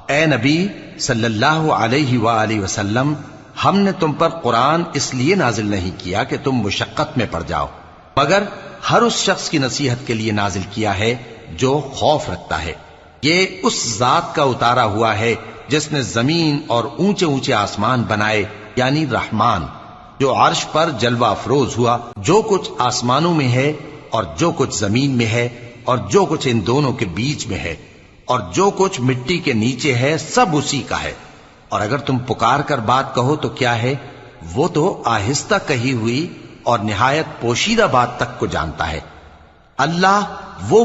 ए नबी सल्लल्लाहु अलैहि वसल्लम, हमने तुम पर कुरान इसलिए नाजिल नहीं किया कि तुम मुशक्कत में पड़ जाओ, मगर हर उस शख्स की नसीहत के लिए नाजिल किया है जो खौफ रखता है। ये उस जात का उतारा हुआ है जिसने जमीन और ऊंचे ऊंचे आसमान बनाए, यानी रहमान, जो अर्श पर जलवा अफरोज हुआ। जो कुछ आसमानों में है और जो कुछ जमीन में है और जो कुछ इन दोनों के बीच में है और जो कुछ मिट्टी के नीचे है, सब उसी का है। और अगर तुम पुकार कर बात कहो तो क्या है, वो तो आहिस्ता कही हुई और निहायत पोशीदा बात तक को जानता है। अल्लाह वो